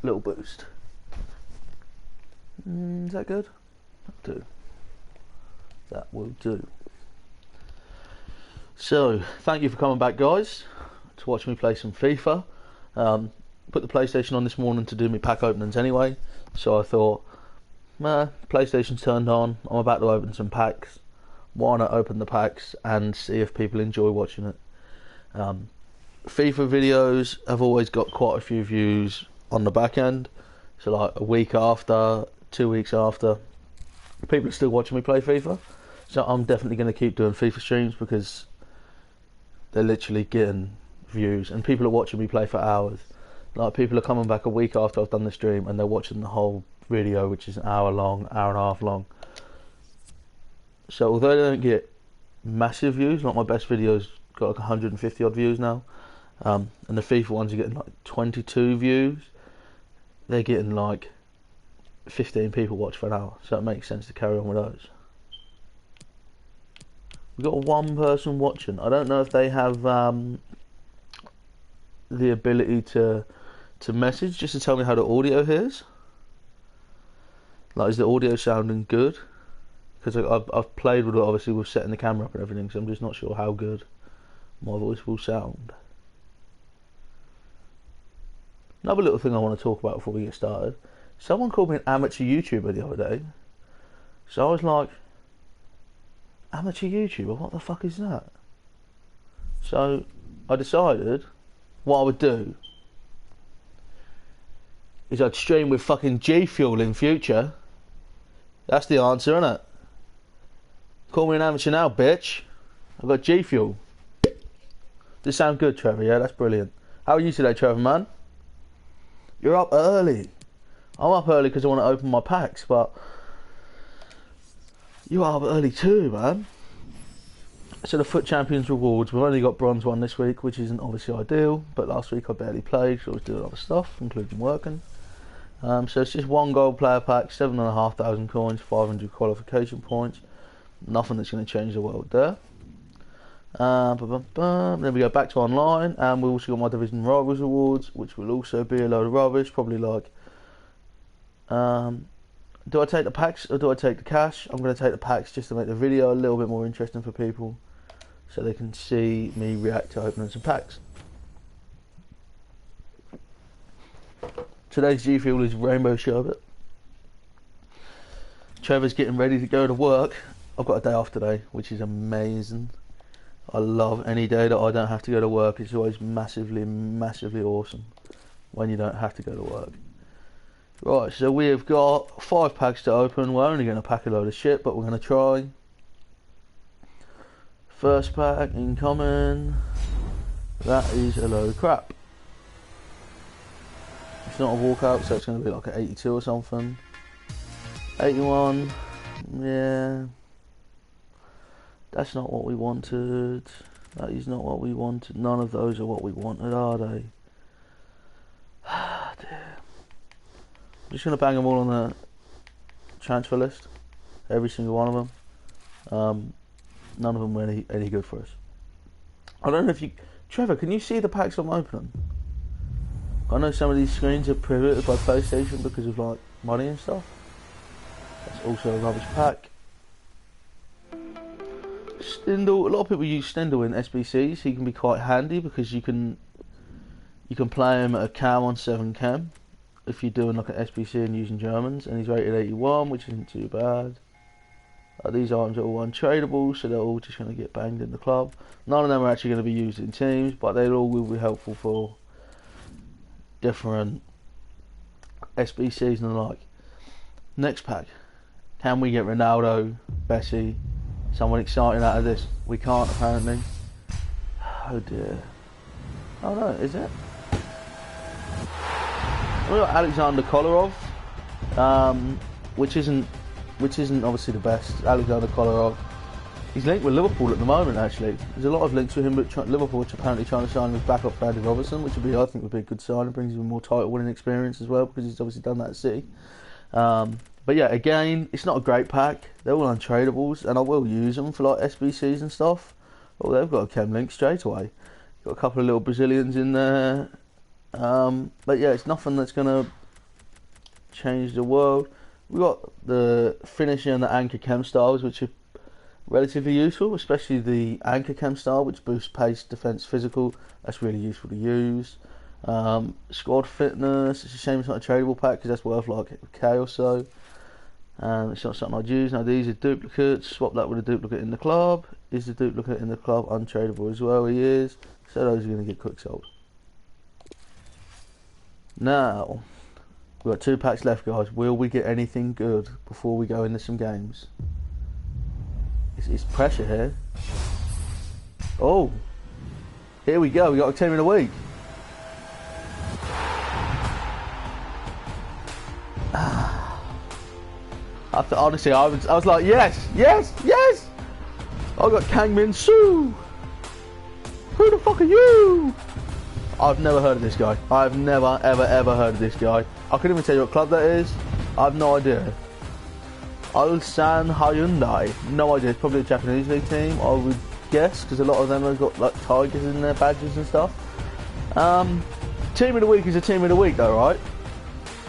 little boost. Is that good? That'll do. That will do. So, thank you for coming back, guys, to watch me play some FIFA. Put the PlayStation on this morning to do my pack openings anyway, so I thought, PlayStation's turned on, I'm about to open some packs. Why not open the packs and see if people enjoy watching it? FIFA videos have always got quite a few views on the back end, so like a week after, 2 weeks after, people are still watching me play FIFA. So I'm definitely going to keep doing FIFA streams because they're literally getting views, and people are watching me play for hours. Like, people are coming back a week after I've done the stream and they're watching the whole video, which is an hour long, hour and a half long. So although they don't get massive views, like my best videos got like 150 odd views now, and the FIFA ones are getting like 22 views, they're getting like 15 people watch for an hour, so it makes sense to carry on with those. We've got one person watching. I don't know if they have the ability to message just to tell me how the audio is. Like, is the audio sounding good? Because I've played with it, obviously, with setting the camera up and everything, so I'm just not sure how good my voice will sound. Another little thing I want to talk about before we get started. Someone called me an amateur YouTuber the other day. So I was like, amateur YouTuber? What the fuck is that? So I decided what I would do is I'd stream with fucking G Fuel in future. That's the answer, innit? Call me an amateur now, bitch. I've got G Fuel. Does this sound good, Trevor? Yeah, that's brilliant. How are you today, Trevor, man? You're up early. I'm up early because I want to open my packs, but you are up early too, man. So the Foot Champions rewards, we've only got bronze one this week, which isn't obviously ideal, but last week I barely played, so I was doing other stuff, including working. So it's just one gold player pack, 7,500 coins, 500 qualification points. Nothing that's going to change the world there. Then we go back to online, and we also got my Division Rivals awards, which will also be a load of rubbish, probably like... do I take the packs or do I take the cash? I'm going to take the packs just to make the video a little bit more interesting for people, so they can see me react to opening some packs. Today's G Fuel is Rainbow Sherbet. Trevor's getting ready to go to work. I've got a day off today, which is amazing. I love any day that I don't have to go to work. It's always massively, massively awesome when you don't have to go to work. Right, so we have got 5 packs to open. We're only going to pack a load of shit, but we're going to try. First pack incoming. That is a load of crap. It's not a walkout, so it's going to be like an 82 or something. 81. Yeah. That's not what we wanted. That is not what we wanted. None of those are what we wanted, are they? Ah, dear. I'm just going to bang them all on the transfer list. Every single one of them. None of them were any good for us. I don't know if you... Trevor, can you see the packs I'm opening? I know some of these screens are prohibited by PlayStation because of like money and stuff. That's also a rubbish pack. Stindl. A lot of people use Stindl in SBCs. He can be quite handy because you can play him at a cam on 7 cam if you're doing like an SBC and using Germans, and he's rated 81, which isn't too bad. These items are all untradeable, so they're all just going to get banged in the club. None of them are actually going to be used in teams, but they all will be helpful for different SBCs and the like. Next pack. Can we get Ronaldo, Bessie, someone exciting out of this? We can't, apparently. Oh dear. Oh no, is it? We've got Alexander Kolarov, which isn't obviously the best. Alexander Kolarov. He's linked with Liverpool at the moment, actually. There's a lot of links with him, but Liverpool are apparently trying to sign him as backup for Andy Robertson, which I think would be a good sign. It brings him more title winning experience as well, because he's obviously done that at City. But yeah, again, it's not a great pack. They're all untradables, and I will use them for like SBCs and stuff. Oh, they've got a chem link straight away. Got a couple of little Brazilians in there. But yeah, it's nothing that's going to change the world. We got the finisher and the anchor chem styles, which are relatively useful, especially the anchor chem style, which boosts pace, defense, physical. That's really useful to use. Squad fitness. It's a shame it's not a tradable pack because that's worth like K or so. It's not something I'd use. Now these are duplicates. Swap that with a duplicate in the club. Is the duplicate in the club untradeable as well? He is. So those are going to get quick sold. Now we've got 2 packs left, guys. Will we get anything good before we go into some games? It's pressure here. Oh, here we go. We got a team in a week. Honestly, I was like, yes, yes, yes. I got Kang Min Soo. Who the fuck are you? I've never heard of this guy. I've never, ever heard of this guy. I couldn't even tell you what club that is. I have no idea. Ulsan Hyundai. No idea. It's probably a Japanese league team, I would guess, because a lot of them have got like tigers in their badges and stuff. Team of the week is a team of the week, though, right?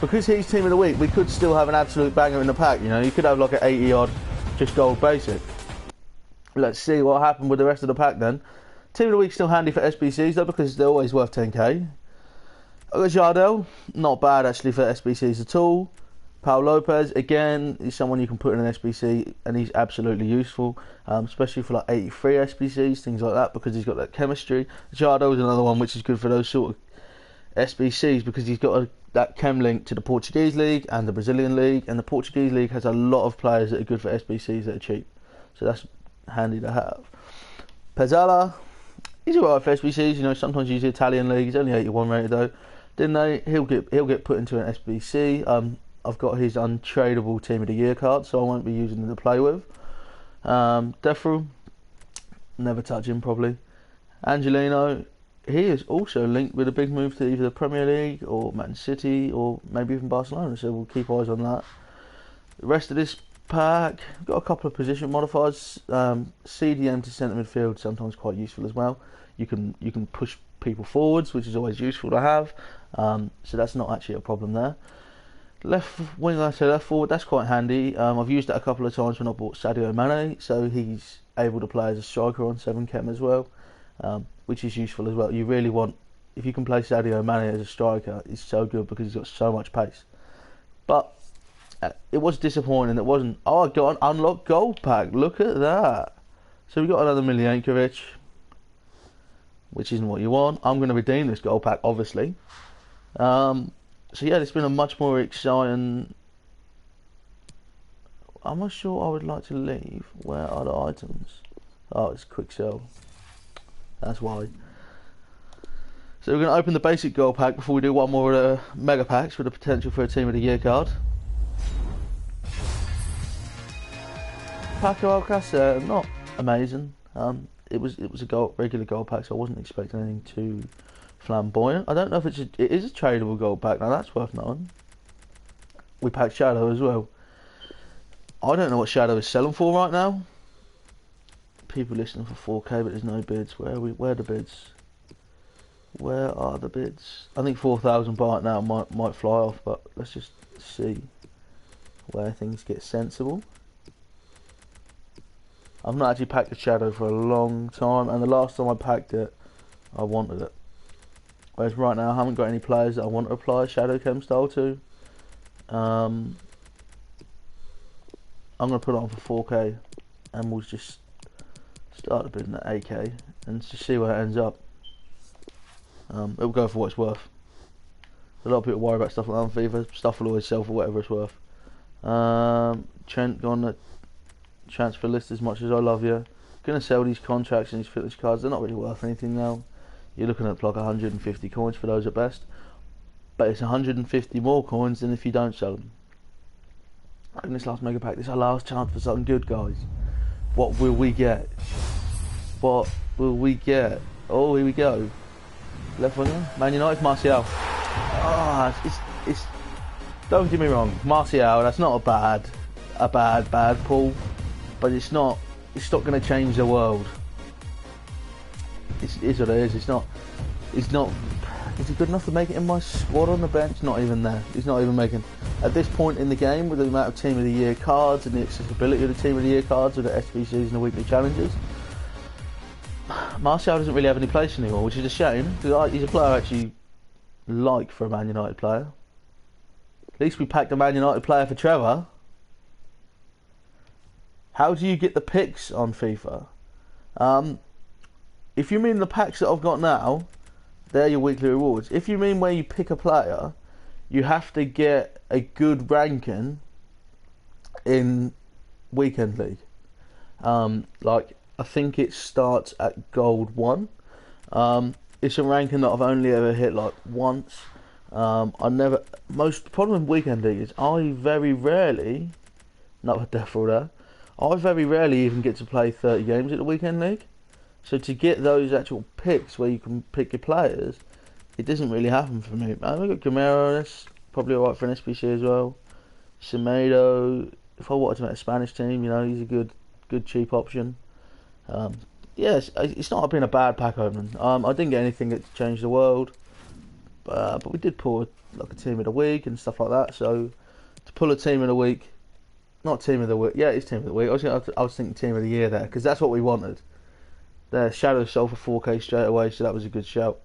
Because he's team of the week, we could still have an absolute banger in the pack. You know, you could have like an 80 odd, just gold basic. Let's see what happened with the rest of the pack then. Team of the week's still handy for SBCs though, because they're always worth 10k. I got Jardel, not bad actually for SBCs at all. Paul Lopez, again, is someone you can put in an SBC, and he's absolutely useful, especially for like 83 SBCs, things like that, because he's got that chemistry. Jardel is another one which is good for those sort of SBCs, because he's got that chem link to the Portuguese league and the Brazilian league, and the Portuguese league has a lot of players that are good for SBCs that are cheap, so that's handy to have. Pezzala, he's alright for SBCs. You know, sometimes you use the Italian league. He's only 81 rated though. Didn't they? He'll get put into an SBC. I've got his untradeable team of the year card, so I won't be using him to play with. Defru, never touch him probably. Angelino, he is also linked with a big move to either the Premier League or Man City or maybe even Barcelona, so we'll keep eyes on that. The rest of this pack, got a couple of position modifiers. CDM to centre midfield, sometimes quite useful as well. You can push people forwards, which is always useful to have. So that's not actually a problem there. Left wing, I say left forward, that's quite handy. I've used that a couple of times when I bought Sadio Mane, so he's able to play as a striker on 7 chem as well, which is useful as well. You really want, if you can play Sadio Mane as a striker, it's so good because he's got so much pace. But it was disappointing. It wasn't. Oh, I got an unlocked gold pack. Look at that. So we got another Miljankovic, which isn't what you want. I'm going to redeem this gold pack, obviously. So yeah, it's been a much more exciting. I'm not sure I would like to leave. Where are the items? Oh, it's quick sell. That's why. So we're going to open the basic gold pack before we do one more of the mega packs with the potential for a team of the year card. Paco Alcácer, not amazing. It was a regular gold pack, so I wasn't expecting anything too flamboyant. I don't know if it is a tradable gold pack. Now that's worth knowing. We packed Shadow as well. I don't know what Shadow is selling for right now. People listening for 4k, but there's no bids. Where are the bids? Where are the bids? I think 4,000 baht now might fly off, but let's just see where things get sensible. I've not actually packed a Shadow for a long time, and the last time I packed it, I wanted it. Whereas right now I haven't got any players that I want to apply Shadow Chem style to. I'm going to put it on for 4k, and we'll just start the bidding at 8k and just see where it ends up. It'll go for what it's worth. A lot of people worry about stuff like that on FIFA. Stuff will always sell for whatever it's worth. Trent gone the transfer list as much as I love you. Gonna sell these contracts and these fitness cards. They're not really worth anything now. You're looking at like 150 coins for those at best, but it's 150 more coins than if you don't sell them. In this last mega pack, this is our last chance for something good, guys. What will we get? What will we get? Oh, here we go. Left winger, Man United, Martial. It's. Don't get me wrong, Martial. That's not a bad pull, but it's not going to change the world. It is what it is. It's not. Is he good enough to make it in my squad on the bench? Not even there. He's not even making. At this point in the game, with the amount of Team of the Year cards and the accessibility of the Team of the Year cards with the SBCs and the weekly challenges, Martial doesn't really have any place anymore, which is a shame, because he's a player I actually like for a Man United player. At least we packed a Man United player for Trevor. How do you get the picks on FIFA? If you mean the packs that I've got now, they're your weekly rewards. If you mean where you pick a player, you have to get a good ranking in Weekend League. Like, I think it starts at Gold 1. It's a ranking that I've only ever hit like once. Most problem with Weekend League is I very rarely, not with Death Roll there, I very rarely even get to play 30 games at the Weekend League. So to get those actual picks where you can pick your players, it doesn't really happen for me. I've got Gamero, that's probably alright for an SPC as well. Semedo, if I wanted to make a Spanish team, you know, he's a good cheap option. Yes, it's not been a bad pack opening. I didn't get anything that changed the world, but we did pull like a team of the week and stuff like that. So to pull a team of the week, not team of the week, yeah, it's team of the week. I was thinking team of the year there because that's what we wanted. There, Shadow sold for 4k straight away, so that was a good shout.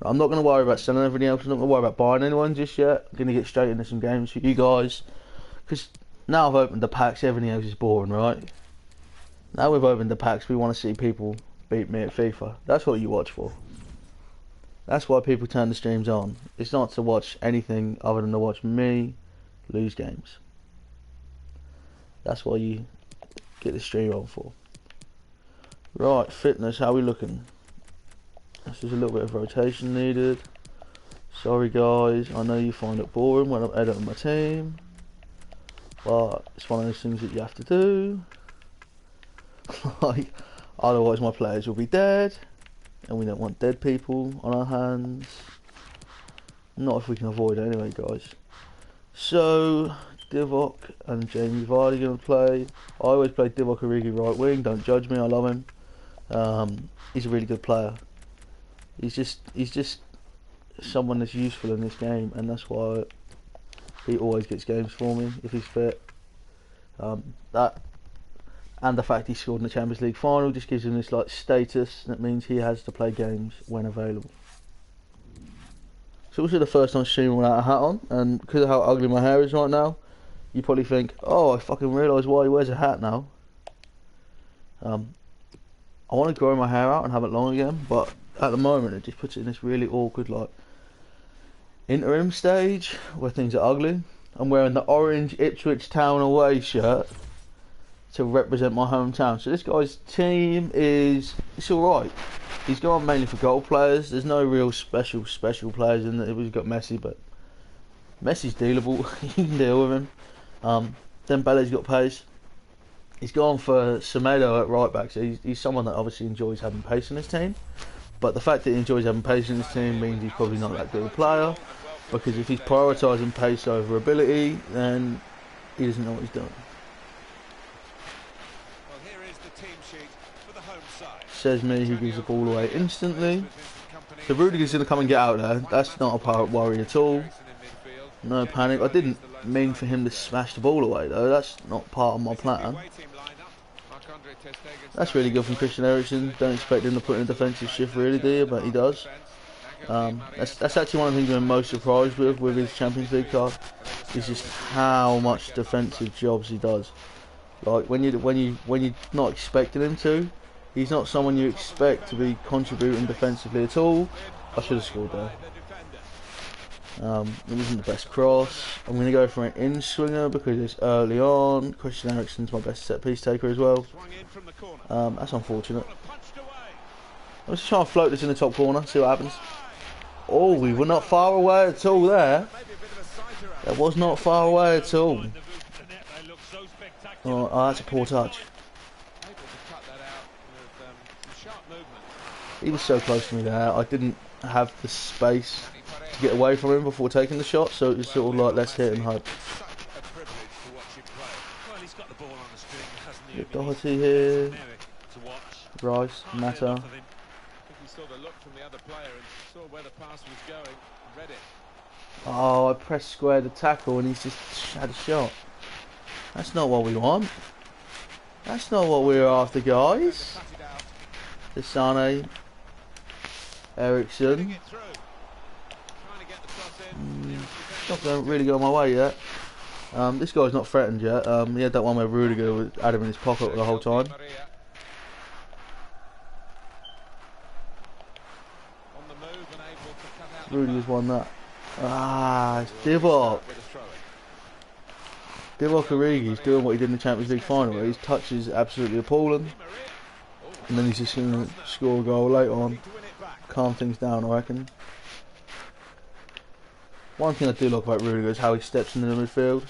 I'm not going to worry about selling everything else. I'm not going to worry about buying anyone just yet. I'm going to get straight into some games for you guys, because now I've opened the packs, everything else is boring, right? Now we've opened the packs, we want to see people beat me at FIFA. That's what you watch for. That's why people turn the streams on. It's not to watch anything other than to watch me lose games. That's what you get the stream on for. Right, fitness, how are we looking? This is a little bit of rotation needed. Sorry guys, I know you find it boring when I'm editing my team, but it's one of those things that you have to do. Like, otherwise my players will be dead, and we don't want dead people on our hands. Not if we can avoid it anyway, guys. So Divock and Jamie Vardy going to play. I always play Divock Origi right wing. Don't judge me, I love him. He's a really good player. He's just someone that's useful in this game, and that's why he always gets games for me if he's fit. That and the fact he scored in the Champions League final just gives him this like status that means he has to play games when available. It's also the first time streaming without a hat on, and because of how ugly my hair is right now, you probably think, oh, I fucking realise why he wears a hat now. I want to grow my hair out and have it long again, but at the moment it just puts it in this really awkward like interim stage where things are ugly. I'm wearing the orange Ipswich Town away shirt to represent my hometown. So this guy's team it's alright. He's gone mainly for goal players. There's no real special players in there. We've got Messi, but Messi's dealable. You can deal with him. Then Belle's got pace. He's gone for Semedo at right back, so he's someone that obviously enjoys having pace in his team. But the fact that he enjoys having pace in his team means he's probably not that good a player, because if he's prioritising pace over ability, then he doesn't know what he's doing. Well, here is the team sheet for the home side. Says me, who gives the ball away instantly. So Rudiger's going to come and get out there. That's not a worry at all. No panic. I didn't mean for him to smash the ball away though. That's not part of my plan. That's really good from Christian Eriksen. Don't expect him to put in a defensive shift really, do you? But he does. That's actually one of the things I'm most surprised with his Champions League card. Is just how much defensive jobs he does. Like when you're not expecting him to, he's not someone you expect to be contributing defensively at all. I should have scored there. It wasn't the best cross. I'm going to go for an in-swinger because it's early on. Christian Eriksen's my best set-piece taker as well. That's unfortunate. I'm just trying to float this in the top corner, see what happens. Oh, we were not far away at all there. That was not far away at all. Oh, that's a poor touch. He was so close to me there. I didn't have the space to get away from him before taking the shot, so it was sort of like, let's hit and hope. Get Doherty here. Rice, Mata. Oh, I pressed square to tackle and he's just had a shot. That's not what we want. That's not what we're after, guys. Desane, Ericsson. Not going really go my way yet. This guy's not threatened yet. He had that one where Rudiger had him in his pocket the whole time. Rudiger's won that. Ah, it's Divock. Divock Origi's doing what he did in the Champions League final, where his touch is absolutely appalling. And then he's just going to score a goal later on. Calm things down, I reckon. One thing I do like about Rudiger is how he steps into the midfield.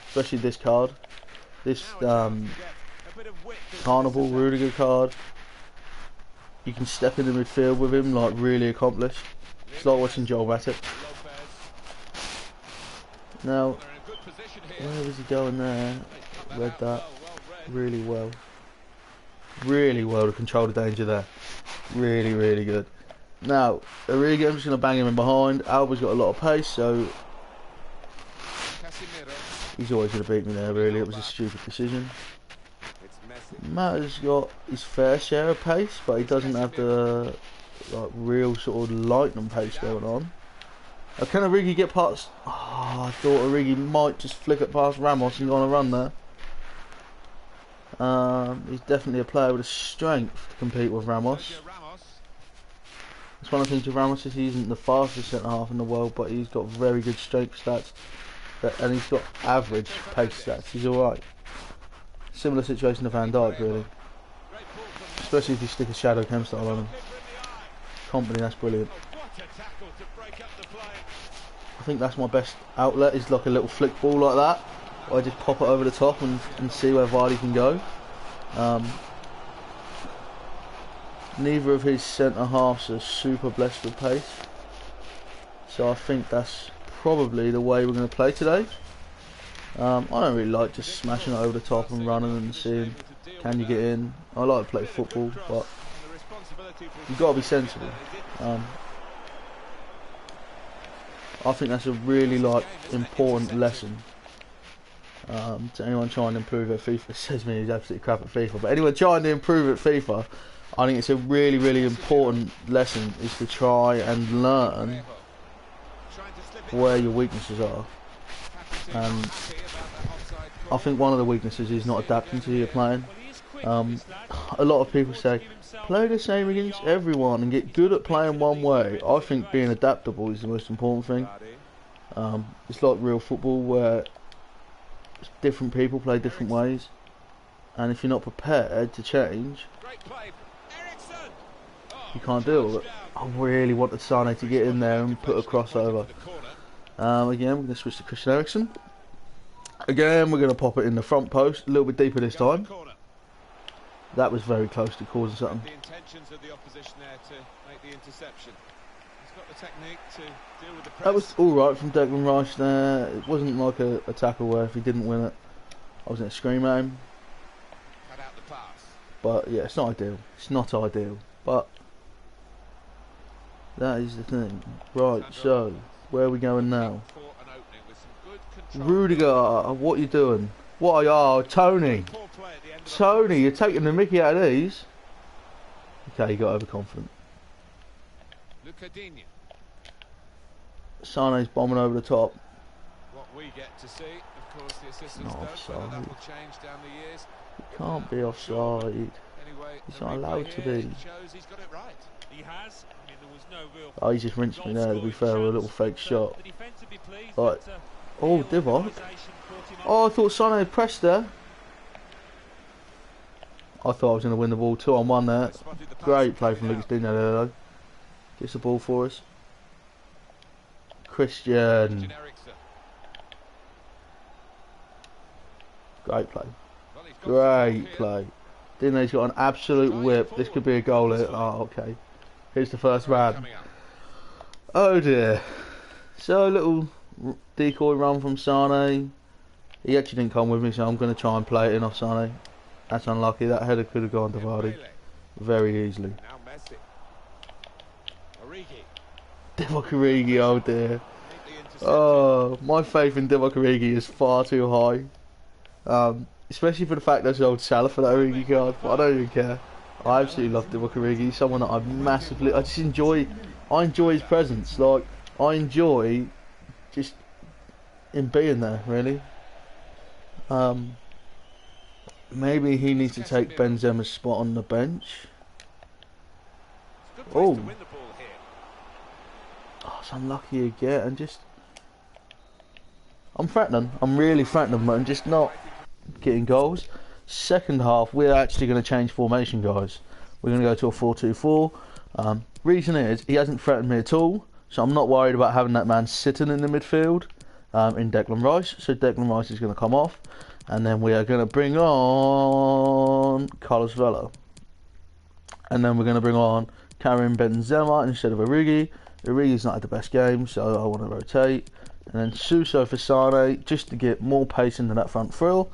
Especially this card. This Carnival Rudiger card. You can step in the midfield with him, like, really accomplished. It's like watching Joel Matip. Now, where was he going there? Read that really well. Really well to control the danger there. Really, really good. Now, Origi, I'm just going to bang him in behind. Alba's got a lot of pace, so he's always going to beat me there, really. It was a stupid decision. Matt's got his fair share of pace, but he doesn't have the real sort of lightning pace going on. Can Origi get past? Oh, I thought Origi might just flick it past Ramos and go on a run there. He's definitely a player with a strength to compete with Ramos. It's one of the things with Ramos is he isn't the fastest centre half in the world, but he's got very good strength stats, and he's got average pace stats. He's alright. Similar situation to Van Dijk, really. Especially if you stick a shadow chem style on him. Company, that's brilliant. I think that's my best outlet, is like a little flick ball like that. I just pop it over the top and see where Vardy can go. Neither of his centre halves are super blessed with pace, so I think that's probably the way we're going to play today. I don't really like just smashing it over the top and running and seeing can you get in. I like to play football, but you've got to be sensible. I think that's a really important lesson to anyone trying to improve at FIFA. It says me he's absolutely crap at FIFA, but anyone trying to improve at FIFA, I think it's a really, really important lesson, is to try and learn where your weaknesses are. And I think one of the weaknesses is not adapting to your playing. A lot of people say play the same against everyone and get good at playing one way. I think being adaptable is the most important thing. It's like real football, where different people play different ways, and if you're not prepared to change, you can't deal with it. I really wanted Sane to get in there and put a crossover. Again, we're going to switch to Christian Eriksen. Again, we're going to pop it in the front post, a little bit deeper this time. That was very close to causing something. The intentions of the opposition there to make the interception. He's got the technique to deal with the press. That was alright from Declan Rice there. It wasn't like a tackle where if he didn't win it, I was going to scream at him. Cut out the pass. But yeah, it's not ideal. It's not ideal. But that is the thing. Right, so where are we going now? Rudiger, what are you doing? What are you? Oh, Tony. Tony, you're taking the mickey out of these. Okay, he got overconfident. Sane's bombing over the top. What we get to see, of course, the assistants offside. don't, that will change down the years. He can't be offside. Anyway, he's not allowed to be. Shows he's got it right. He has. I mean, there was no real. Oh, he just rinsed me there, to be fair, with a little fake shot. Right. Oh, Divock. Oh, I thought Sane had pressed there. I thought I was going to win the ball 2-on-1 there. Great play from Lucas Digne there, though. Gets the ball for us. Christian. Great play. Great play. Digne's got an absolute whip. This could be a goal here. Oh, okay. Here's the first man. Oh dear. So a little decoy run from Sane. He actually didn't come with me, so I'm going to try and play it in off Sane. That's unlucky. That header could have gone to Vardy very easily. Divock Origi, oh dear. Oh, my faith in Divock Origi is far too high. Especially for the fact there's an old Salah for that Origi card, but I don't even care. I absolutely love Divock Origi. He's someone that I just enjoy. I enjoy his presence. Like, I enjoy just him being there, really. Maybe he needs to take Benzema's spot on the bench. Oh, it's unlucky again, and just I'm threatening. I'm really threatening, but I'm just not getting goals. Second half, we're actually going to change formation, guys. We're going to go to a 4-2-4. Reason is, he hasn't threatened me at all, so I'm not worried about having that man sitting in the midfield in Declan Rice. So Declan Rice is going to come off, and then we are going to bring on Carlos Vela. And then we're going to bring on Karim Benzema instead of Origi. Origi's not had the best game, so I want to rotate. And then Suso for Sane, just to get more pace into that front thrill.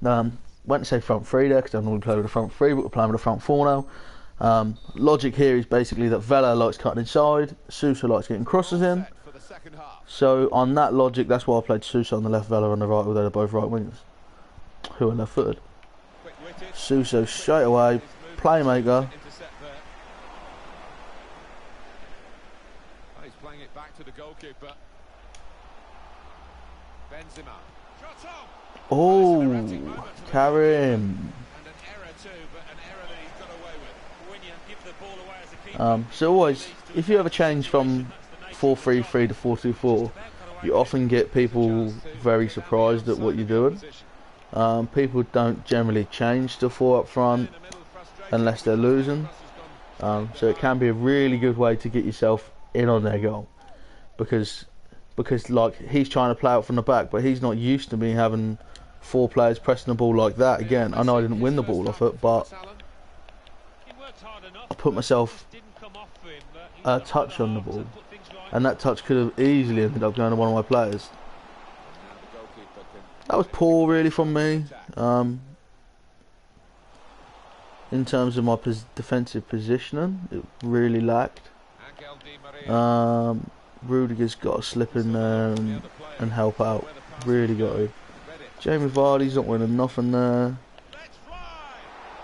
Went to say front three there, because I don't normally play with a front three, but we're playing with a front four now. Logic here is basically that Vela likes cutting inside, Suso likes getting crosses in. So on that logic, that's why I played Suso on the left, Vela on the right, although they're both right wingers, who are left footed. Suso straight away, playmaker. He's playing it back to the goalkeeper. Benzema. Oh, Karim. So always, if you ever change from 4-3-3 to 4-2-4, you often get people very surprised at what you're doing. People don't generally change to 4 up front unless they're losing. So it can be a really good way to get yourself in on their goal, because like, he's trying to play out from the back, but he's not used to me having 4 players pressing the ball like that. Again, I know I didn't win the ball off it, but I put myself a touch on the ball, and that touch could have easily ended up going to one of my players. That was poor, really, from me. In terms of my defensive positioning, it really lacked. Rudiger's got to slip in there and help out. Really got to. Jamie Vardy's not winning nothing there.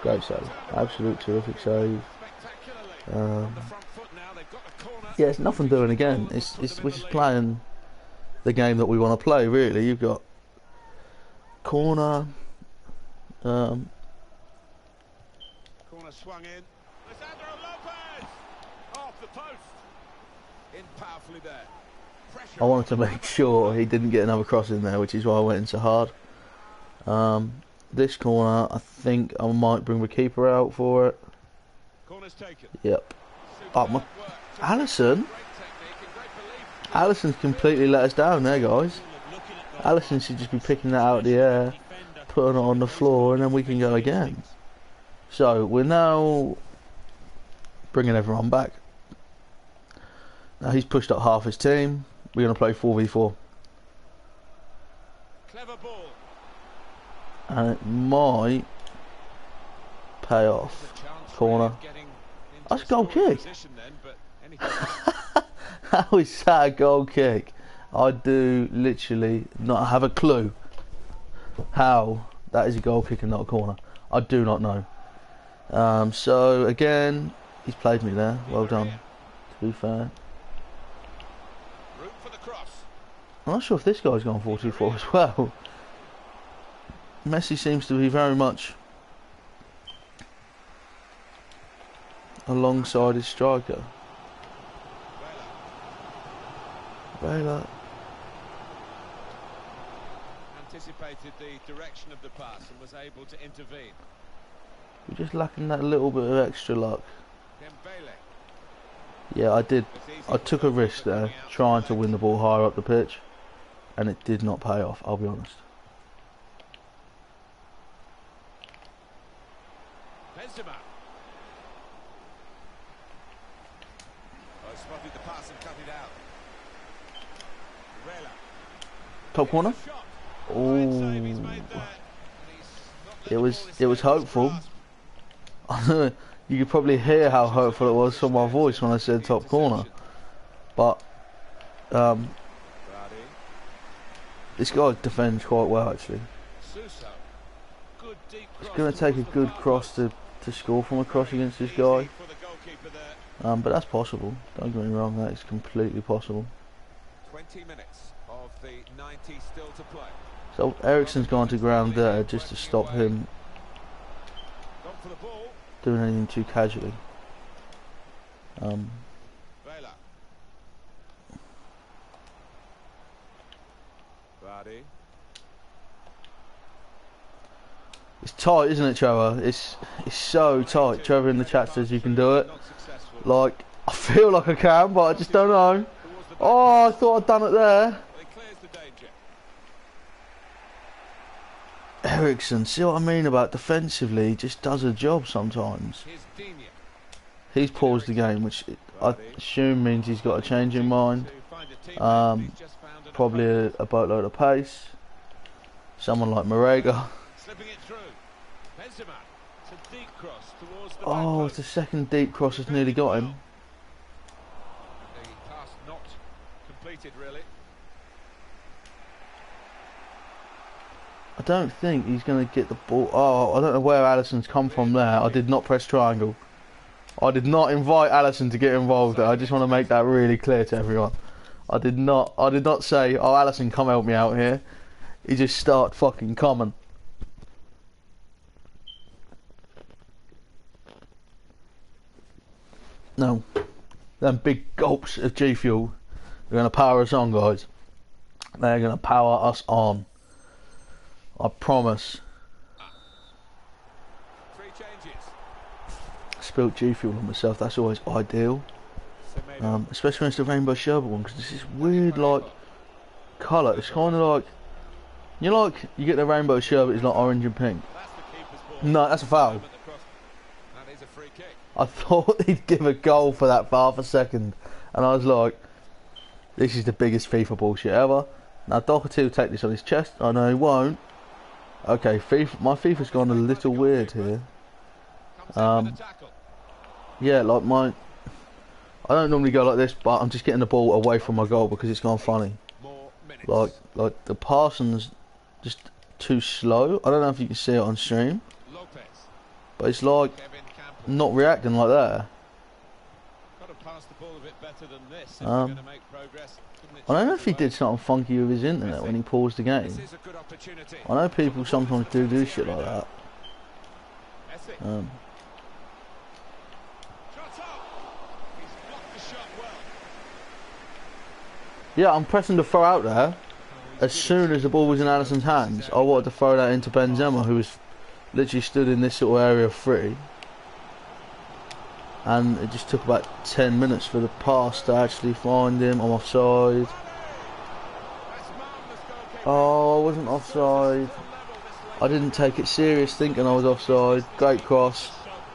Great save. Absolute terrific save. Yeah, it's nothing doing again. We're just playing the game that we want to play, really. You've got corner. Corner swung in. Off the post. In powerfully there. I wanted to make sure he didn't get another cross in there, which is why I went in so hard. This corner, I think I might bring the keeper out for it. Corner's taken. Yep. Oh, Alison's completely let us down there, guys. Alisson should just be picking that out of the air, putting it on the floor, and then we can go again. So we're now bringing everyone back. Now he's pushed up half his team. We're going to play 4v4. Clever ball. And it might pay off. Corner. That's a goal kick. How is that a goal kick? I do literally not have a clue how that is a goal kick and not a corner. I do not know. So again, he's played me there. Well done, to be fair. I'm not sure if this guy's gone 4-2-4 as well. Messi seems to be very much alongside his striker. Vela. Anticipated the direction of the pass and was able to intervene. We're just lacking that little bit of extra luck. Dembele. Yeah, I did. I took a risk there, trying to win the ball higher up the pitch, and it did not pay off, I'll be honest. Benzema. Oh, spotted the pass and cut it out. Vela. Top corner. Oh, it was hopeful. You could probably hear how hopeful it was from my voice when I said top corner, but This guy defends quite well actually. Suso. Good deep It's cross going to take a towards the good far cross post. to score from a cross against this Easy guy. for the goalkeeper there. But that's possible. Don't get me wrong, that is completely possible. 20 minutes of the 90 still to play. So Eriksen's gone to ground there just to stop him Gone for the ball. doing anything too casually. Vela. Vardy. It's tight, isn't it, Trevor? It's so tight. Trevor in the chat says you can do it. Not successful. Like, I feel like I can, but I just don't know. Towards the back. Oh, I thought I'd done it there. It clears the danger. Eriksen, see what I mean about defensively? He just does a job sometimes. Here's Digne. He's paused the game, which I assume means he's got a change in mind. To find a teammate. He's just found an Probably opponent. a boatload of pace. Someone like Marega. Slipping it through. Benzema. It's a deep cross towards the Oh, back it's the post. second deep cross has nearly got him. The pass not completed really. I don't think he's going to get the ball. Oh, I don't know where Alisson's come from there. I did not press triangle. I did not invite Alisson to get involved there. I just want to make that really clear to everyone. I did not say, oh, Alisson, come help me out here. He just started fucking coming. No. Them big gulps of G Fuel are going to power us on, guys. They're going to power us on. I promise. Three changes. Spilt G Fuel on myself, that's always ideal. Semedo. Especially when it's the rainbow sherbet one, because it's this weird, like, colour. It's kind of like, you know, like, you get the rainbow sherbet, it's like orange and pink. That's the keeper's ball. No, that's a foul. At the cross. That is a free kick. I thought he'd give a goal for that for half a second, and I was like, this is the biggest FIFA bullshit ever. Now Doherty will take this on his chest. I know he won't. Okay, FIFA, my FIFA's gone a little weird here. Comes in with a tackle. Yeah, like I don't normally go like this, but I'm just getting the ball away from my goal because it's gone funny. More minutes. Like the passing's just too slow. I don't know if you can see it on stream, Lopez. but it's like Kevin Campbell. not reacting like that. Got to pass the ball a bit better than this if Um, we're going to make progress. Couldn't it I don't know change if he the did way? something funky with his internet when he paused the game. This is a good opportunity. I know people sometimes do shit like that. Messi. Shot up. He's blocked the shot well. Yeah, I'm pressing the throw out there. As soon as the ball was in Alisson's hands, I wanted to throw that into Benzema, who was literally stood in this sort of area free. And it just took about 10 minutes for the pass to actually find him. I'm offside. That's marvellous goalkeeping. Oh, I wasn't offside. I didn't take it serious thinking I was offside. Great cross.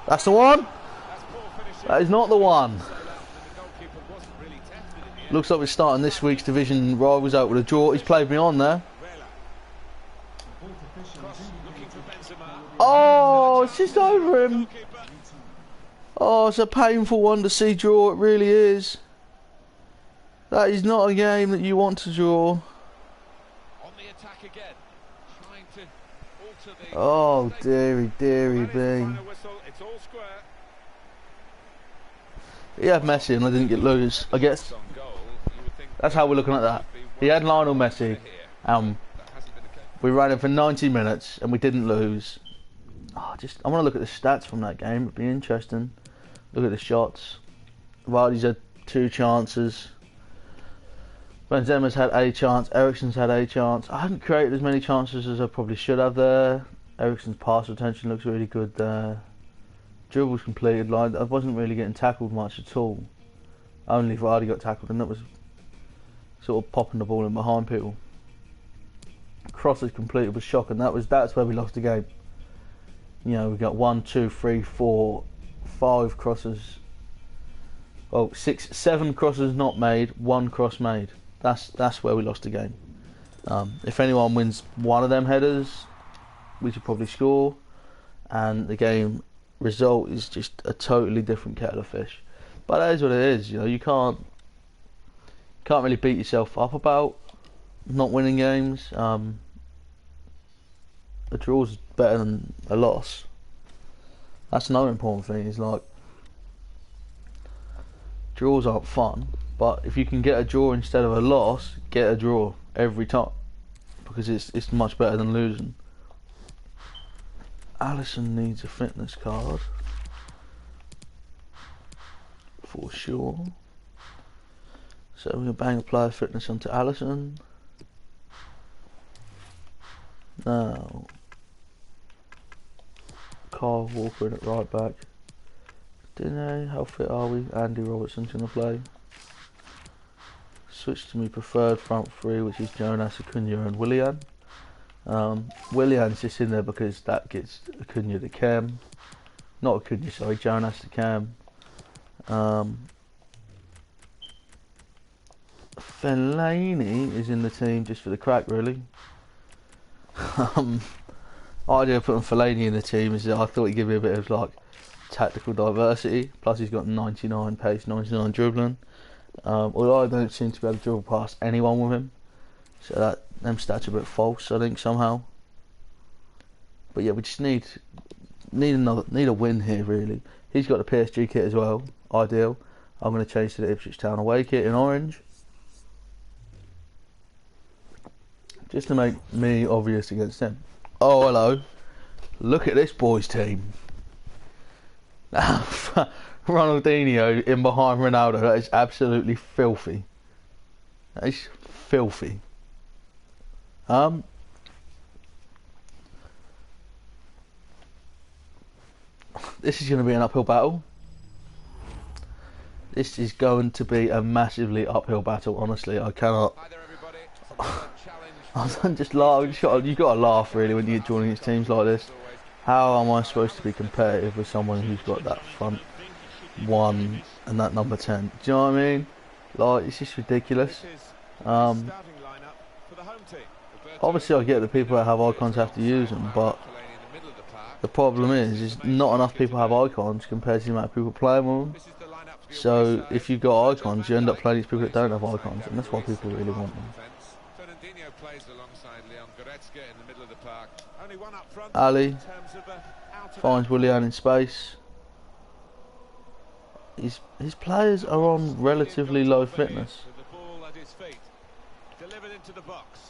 That's the one? That's poor finishing. That is not the one. And the goalkeeper wasn't really tested in the end. Looks like we're starting this week's division rivals out with a draw. He's played me on there. Vela. Cross looking for Benzema. Oh, it's just over him. Goalkeeper. Oh, it's a painful one to see draw. It really is. That is not a game that you want to draw. On the attack again. Trying to alter the... Oh, dearie, dearie That is the me. final whistle. It's all square. He had Messi and I didn't get loose. I guess On goal, you would think that's how we're looking at that. He had Lionel Messi. here. Um, That hasn't been the case. we ran it for 90 minutes and we didn't lose. Oh, I want to look at the stats from that game. It'd be interesting. Look at the shots. Vardy's had 2 chances. Benzema's had a chance. Eriksen's had a chance. I haven't created as many chances as I probably should have there. Eriksen's pass retention looks really good there. Dribbles completed. Like, I wasn't really getting tackled much at all. Only Vardy got tackled, and that was sort of popping the ball in behind people. Crosses completed was shocking. That's where we lost the game. You know, we got 1, 2, 3, 4, 5 crosses. Oh, 6, 7 crosses not made, 1 cross made. That's where we lost the game. If anyone wins one of them headers, we should probably score, and the game result is just a totally different kettle of fish. But that is what it is. You know, you can't really beat yourself up about not winning games. A draw's better than a loss. That's another important thing. Is like draws aren't fun, but if you can get a draw instead of a loss, get a draw every time because it's much better than losing. Alisson needs a fitness card for sure. So we're gonna bang a player fitness onto Alisson. Now Carl Walker in at right back. Dine, how fit are we? Andy Robertson's gonna play. Switch to my preferred front three, which is Jonas, Acuna and Willian. Willian's just in there because that gets Acuna to Cam. Not Acuna, sorry, Jonas to Cam. Fellaini is in the team just for the crack, really. Idea of putting Fellaini in the team is that I thought he'd give me a bit of like tactical diversity. Plus he's got 99 pace, 99 dribbling. Although I don't seem to be able to dribble past anyone with him, so that them stats are a bit false, I think somehow. But yeah, we just need a win here, really. He's got the PSG kit as well. Ideal. I'm going to change to the Ipswich Town away kit in orange, just to make me obvious against him. Oh, hello. Look at this boys' team. Ronaldinho in behind Ronaldo. That is absolutely filthy. That is filthy. This is going to be an uphill battle. This is going to be a massively uphill battle. Honestly, I cannot. I'm just laughing. You've got to laugh really when you're joining these teams like this. How am I supposed to be competitive with someone who's got that front one and that number 10? Do you know what I mean? Like, it's just ridiculous. Obviously, I get that people that have icons have to use them, but the problem is not enough people have icons compared to the amount of people playing with them. So if you've got icons, you end up playing these people that don't have icons, and that's why people really want them. Ali finds Willian in space. His players are on relatively low fitness. Delivered into the box.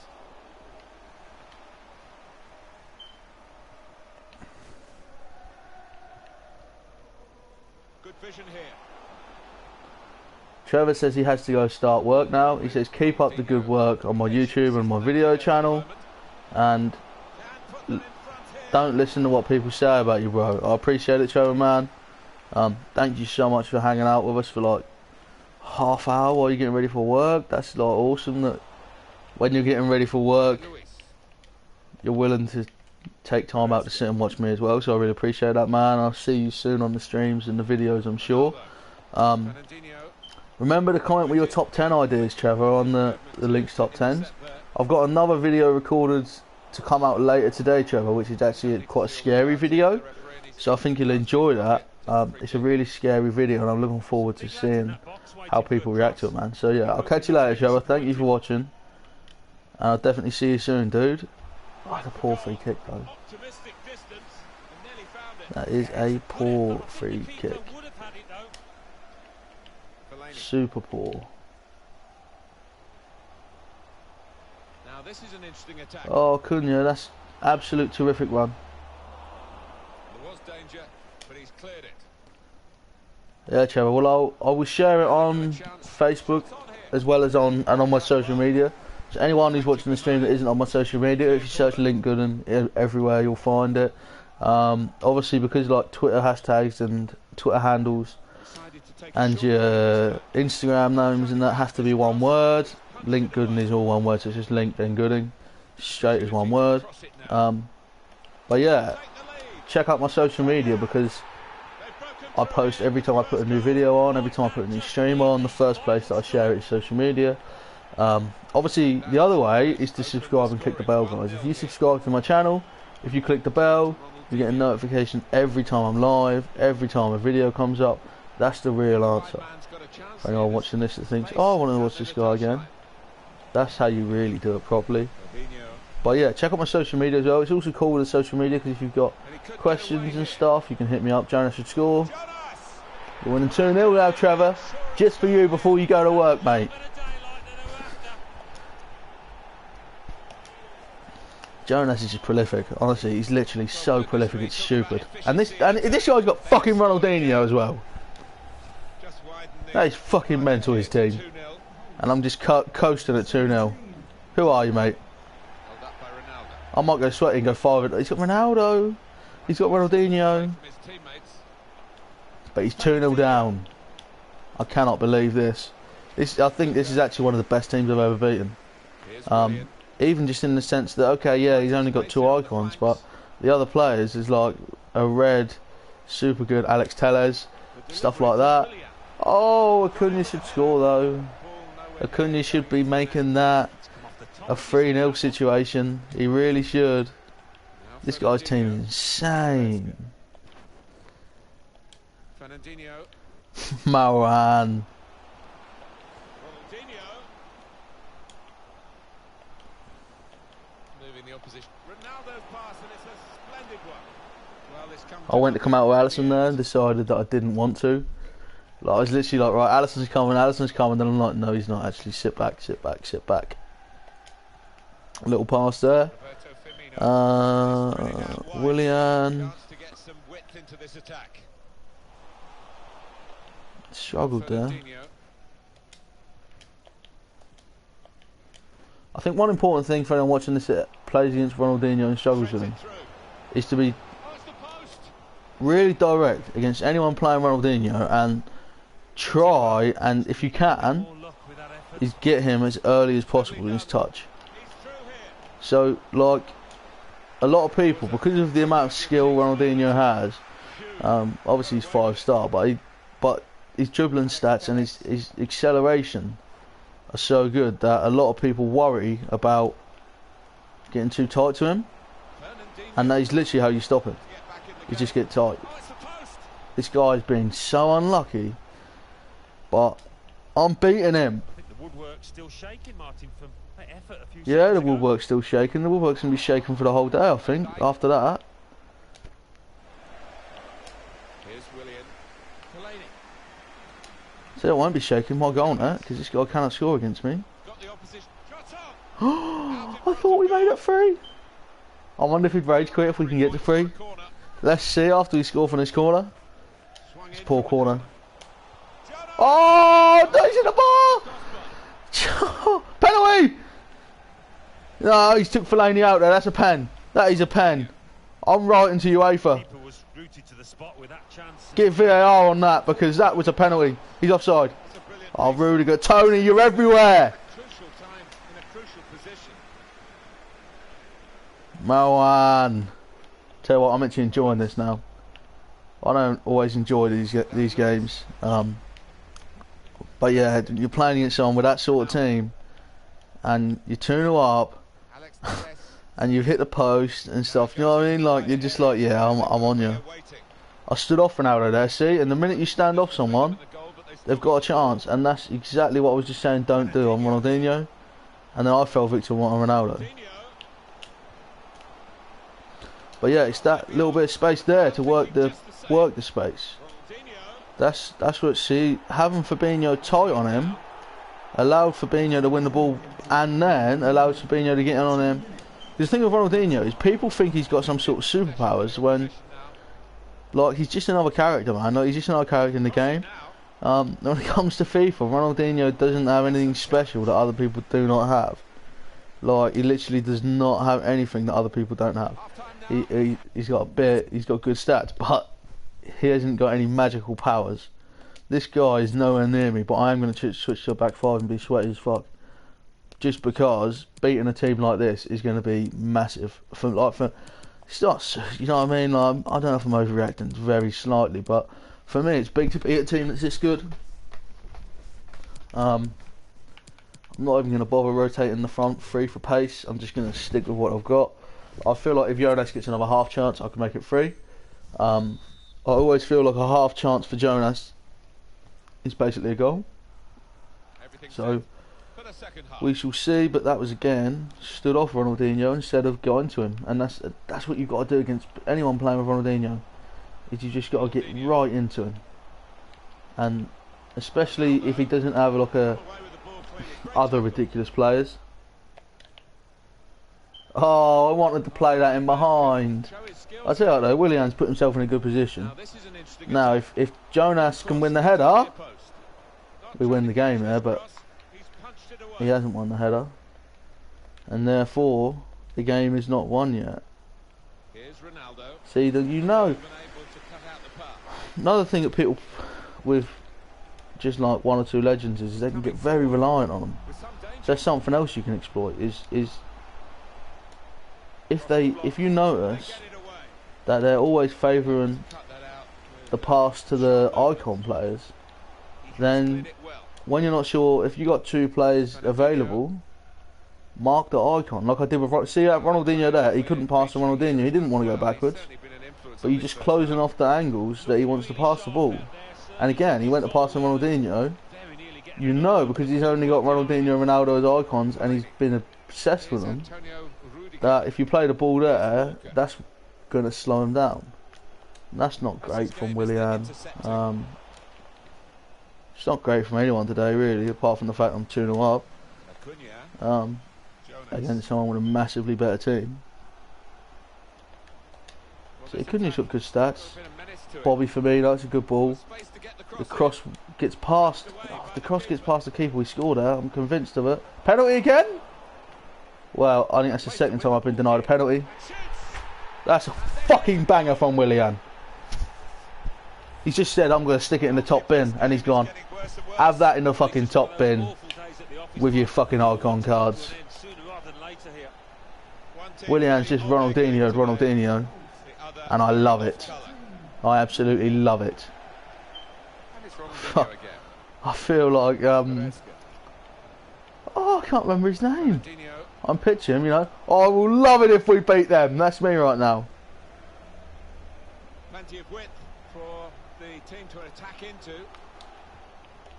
Good vision here. Trevor says he has to go start work now. He says keep up the good work on my YouTube and my video channel, and don't listen to what people say about you, bro. I appreciate it, Trevor, man. Thank you so much for hanging out with us for like half hour while you're getting ready for work. That's like awesome that when you're getting ready for work you're willing to take time out to sit and watch me as well, so I really appreciate that, man. I'll see you soon on the streams and the videos, I'm sure. Remember to comment with your top 10 ideas, Trevor, on the Links top 10s. I've got another video recorded to come out later today, Trevor, which is actually quite a scary video, so I think you'll enjoy that. It's a really scary video and I'm looking forward to seeing how people react to it, man. So yeah, I'll catch you later, Trevor. Thank you for watching, and I'll definitely see you soon, dude. Oh, that's a poor free kick though. That is a poor free kick. Super poor. Now this is an interesting attack. Oh, Cunha, that's absolute terrific run. There was danger, but he's cleared it. Yeah, Trevor. Well, I will share it on Facebook as well as on my social media. So anyone who's watching the stream that isn't on my social media, if you search Link Gooden everywhere, you'll find it. Obviously, because like Twitter hashtags and Twitter handles and your Instagram names and that has to be one word. Link Gooden is all one word, so it's just Link then Gooding, straight as one word. But yeah, check out my social media because I post every time I put a new video on, every time I put a new stream on. The first place that I share it is social media. Obviously, the other way is to subscribe and click the bell, guys. If you subscribe to my channel, if you click the bell, you get a notification every time I'm live, every time a video comes up. That's the real answer. For anyone watching this that thinks, oh, I want to watch this guy again. That's how you really do it properly. Fabinho. But yeah, check out my social media as well. It's also cool with the social media because if you've got And he could get questions away and here. stuff, you can hit me up. Jonas should score. Jonas! You're winning 2-0 now, Trevor. Just for you before you go to work, mate. Jonas is just prolific. Honestly, he's literally so prolific. It's stupid. And this guy's got fucking Ronaldinho as well. Just widen the- That is fucking mental, his team. 2-0. And I'm just coasting at 2-0. Who are you, mate? Held up by Ronaldo. I might go sweaty and go 5. He's got Ronaldo. He's got Ronaldinho. From his teammates. But he's 2-0 down. I cannot believe this. I think this is actually one of the best teams I've ever beaten. Here's Willian. Even just in the sense that, okay, yeah, he's only got 2 icons, but the other players is like a red, super good Alex Telles, The stuff delivery like from that. Willian. Oh, Acuna should score though. Ball nowhere Acuna near should the be defence. making that Come off the top. a 3-0 situation. He really should. Now This guy's team Fernandinho. is insane. Fernandinho. Moran. Ronaldinho. Moving the opposition. Ronaldo's pass, and it's a splendid one. Well, this comes I went to come out with Alisson there and Yeah. decided that I didn't want to. Like, I was literally like, right, Alisson's coming, then I'm like, no, he's not actually. Sit back, sit back, sit back. A little pass there. Roberto Firmino. Spreading out wide. Willian Chance to get some width into this attack. struggled there. Fernandinho. I think one important thing for anyone watching this that plays against Ronaldinho and struggles with him Threads it through. is to be Oh, it's the post. really direct against anyone playing Ronaldinho and try, and if you can, More luck with that effort. is get him as early as possible in his touch. He's through here. So, like, a lot of people, because of the amount of skill Ronaldinho has, obviously he's 5-star, but his dribbling stats and his acceleration are so good that a lot of people worry about getting too tight to him, Fernandinho and that is literally how you stop him. to get back in the You game. just get tight. Oh, it's the post. This guy's been so unlucky, but I'm beating him. I think the woodwork's still shaking, Martin, from that effort a few Yeah, seconds the ago. woodwork's still shaking. The woodwork's going to be shaking for the whole day, I think, after that. Here's Willian. Delaney. So it won't be shaking my goal now, because this guy cannot score against me. Got the opposition. Shot on. I thought we made it 3. I wonder if he'd rage quit if we can get to 3. Corner. Let's see after we score from this corner. Swung It's in poor from corner. Jonas. Oh, no, he's in the bar! Penalty! No, he's took Fellaini out there. That's a pen. That is a pen. I'm writing to UEFA. Keeper was rooted to the spot with that chance. Get VAR on that because that was a penalty. He's offside. It's a brilliant Oh, piece. Rudiger. Tony, you're everywhere. Crucial time in a crucial position. Moan. Tell you what, I'm actually enjoying this now. I don't always enjoy these games. But yeah, you're playing against someone with that sort of team, and you're 2-0 up, Alex Telles. and you've hit the post and stuff. You know what I mean? Like, you're just like, yeah, I'm on you. They're waiting. I stood off Ronaldo there, see? And the minute you stand off someone, The goal, but they still they've got a chance. And that's exactly what I was just saying don't do on Ronaldinho. And then I fell victim on Ronaldo. Coutinho. But yeah, it's that little bit of space there to work the space. Ronaldinho. That's what, see, having Fabinho tight on him allowed Fabinho to win the ball and then allowed Fabinho to get in on him. The thing with Ronaldinho is people think he's got some sort of superpowers when, like, he's just another character, man. Like, he's just another character in the game. When it comes to FIFA, Ronaldinho doesn't have anything special that other people do not have. Like, he literally does not have anything that other people don't have. He's got a bit, he's got good stats, but he hasn't got any magical powers. This guy is nowhere near me, but I am going to switch to a back 5 and be sweaty as fuck. Just because beating a team like this is going to be massive. It's not, you know what I mean? Like, I don't know if I'm overreacting very slightly, but for me it's big to beat a team that's this good. I'm not even going to bother rotating the front 3 for pace. I'm just going to stick with what I've got. I feel like if Jonas gets another half chance, I can make it 3. I always feel like a half chance for Jonas is basically a goal. Everything's So for the second half. We shall see, but that was again stood off Ronaldinho instead of going to him, and that's what you've got to do against anyone playing with Ronaldinho. Is you just got to get right into him, and especially if he doesn't have like other ridiculous players. Oh, I wanted to play that in behind. I tell you what though, Willian's put himself in a good position. Now, if Jonas can win the header, we win the game there, but he hasn't won the header, and therefore the game is not won yet. See, you know, another thing that people with just like one or two legends is they can get very reliant on them. So that's something else you can exploit. Is if you notice that they're always favouring the pass to the icon players, then when you're not sure, if you got two players available, mark the icon like I did with. See that Ronaldinho there? He couldn't pass to Ronaldinho. He didn't want to go backwards, but you're just closing off the angles that he wants to pass the ball. And again, he went to pass to Ronaldinho. You know, because he's only got Ronaldinho and Ronaldo as icons, and he's been obsessed with them, that if you play the ball there, that's going to slow him down. And that's not great from Willian. It's not great from anyone today, really, apart from the fact I'm 2-0 up against someone with a massively better team. So Acunha's got good stats. Bobby Firmino, it's a good ball. The cross gets past. Oh, the cross gets past the keeper. We scored there. I'm convinced of it. Penalty again? Well, I think that's the second time I've been denied a penalty. That's a fucking banger from Willian. He's just said, I'm going to stick it in the top bin, and he's gone, have that in the fucking top bin with your fucking icon cards. Willian's just Ronaldinho, and I love it. I absolutely love it. I feel like, oh, I can't remember his name. I'm picturing him, you know. Oh, I will love it if we beat them. That's me right now. Plenty of width for the team to attack into.